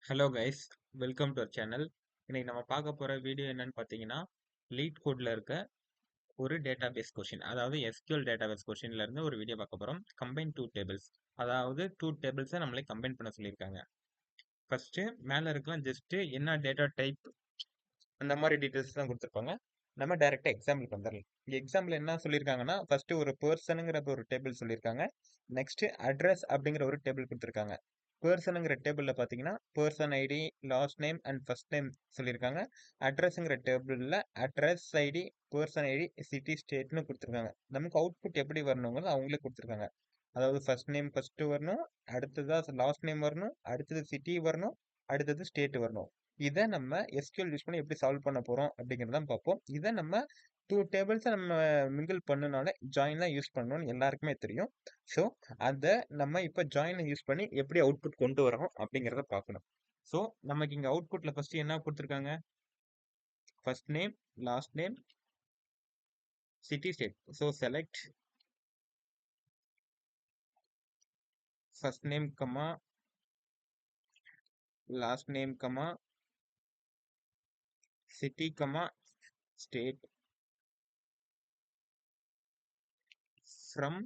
Hello guys, welcome to our channel. இன்னைக்கு நம்ம பார்க்க போற வீடியோ என்னன்னு பார்த்தீங்கன்னா, லீட் கோட்ல இருக்க ஒரு டேட்டாபேஸ் கொஷின், அதாவது எஸ்கியூஎல் டேட்டாபேஸ் கொஷின்ல இருந்து ஒரு வீடியோ பார்க்க போறோம். கம்பைன் டூ டேபிள்ஸ், அதாவது டூ டேபிள்ஸை நம்மளே கம்பைன் பண்ண சொல்லியிருக்காங்க. ஃபர்ஸ்ட் மேல இருக்கலாம் ஜஸ்ட் என்ன டேட்டா டைப் அந்த மாதிரி டீடைல்ஸ் தான் கொடுத்துருப்பாங்க. நம்ம டைரக்டா எக்ஸாம்பிளுக்கு வந்துடலாம். எக்ஸாம்பிள் என்ன சொல்லியிருக்காங்கன்னா, ஃபர்ஸ்ட் ஒரு பர்சனுங்கிற ஒரு டேபிள் சொல்லியிருக்காங்க. நெக்ஸ்ட் அட்ரஸ் அப்படிங்கிற ஒரு டேபிள் கொடுத்துருக்காங்க. பர்சனுங்கிற டேபிள்ல பாத்தீங்கன்னா person ID, last name and first name சொல்லியிருக்காங்க. அட்ரஸ்ங்கிற டேபிள்ல address ID, person ID, city, ஸ்டேட்னு கொடுத்துருக்காங்க. நமக்கு அவுட்புட் எப்படி வரணுங்கிறது அவங்களே கொடுத்துருக்காங்க. அதாவது ஃபர்ஸ்ட் நேம் ஃபர்ஸ்ட் வரணும், அடுத்ததா லாஸ்ட் நேம் வரணும், அடுத்தது சிட்டி வரணும், அடுத்தது ஸ்டேட் வரணும். இதை நம்ம எஸ்கியூஎல் யூஸ் பண்ணி எப்படி சால்வ் பண்ண போறோம் அப்படிங்கிறத பார்ப்போம். இதை நம்ம டூ டேபிள்ஸை நம்ம மிங்கிள் பண்ணனால ஜாயின்லாம் யூஸ் பண்ணணும்னு எல்லாருக்குமே தெரியும். ஸோ அதை நம்ம இப்போ ஜாயின் யூஸ் பண்ணி எப்படி அவுட்புட் கொண்டு வரோம் அப்படிங்கிறத பார்க்கணும். ஸோ நமக்கு இங்கே அவுட்புட்ல ஃபர்ஸ்ட் என்ன கொடுத்துருக்காங்க? First name, last name, city, state. So select first name comma last name comma city comma state from.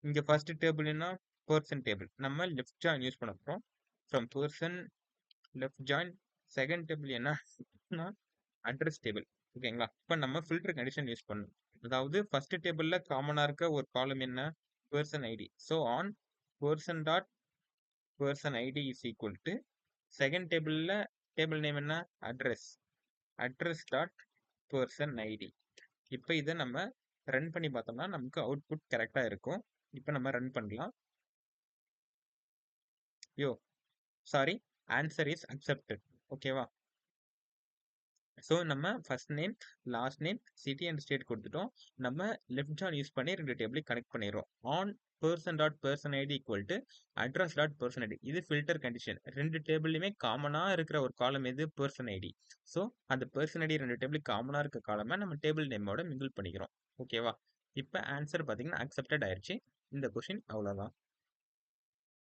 இங்க ஃபர்ஸ்ட் டேபிள் என்ன? Person table. நம்ம லெஃப்ட் ஜாயின் யூஸ் பண்ண போறோம். From person left join. Second table என்ன? Address table. ஓகேங்களா? இப்போ நம்ம filter condition use பண்ணணும். அதாவது ஃபர்ஸ்ட் டேபிள்ல காமனா இருக்க ஒரு காலம் என்ன? Person ID. So on person dot person ID is equal to second டேபிள்ல டேபிள் நேம் என்ன? Address. Address dot person ID. இப்போ இதை நம்ம ரன் பண்ணி பார்த்தோம்னா நமக்கு அவுட்புட் கரெக்டா இருக்கும். இப்போ நம்ம ரன் பண்ணலாம். Sorry, answer is accepted. ஓகேவா? ஸோ நம்ம first name, last name, city and state கொடுத்துட்டோம். நம்ம லெஃப்ட் ஜாயின் யூஸ் பண்ணி ரெண்டு டேபிளையும் கனெக்ட் பண்ணிடுறோம். On person dot person ID equal to address dot person ID. இது ஃபில்டர் கண்டிஷன். ரெண்டு டேபிள்லையுமே காமனா இருக்கிற ஒரு காலம் எது? Person ID. ஸோ அந்த பர்சன் ஐடி ரெண்டு டேபிள் காமனா இருக்க காலமை நம்ம டேபிள் நேமோட மிங்கிள் பண்ணிக்கிறோம். ஓகேவா? இப்போ ஆன்சர் பார்த்தீங்கன்னா அக்செப்டட் ஆயிடுச்சு. இந்த கொஷின் அவ்வளோதான்.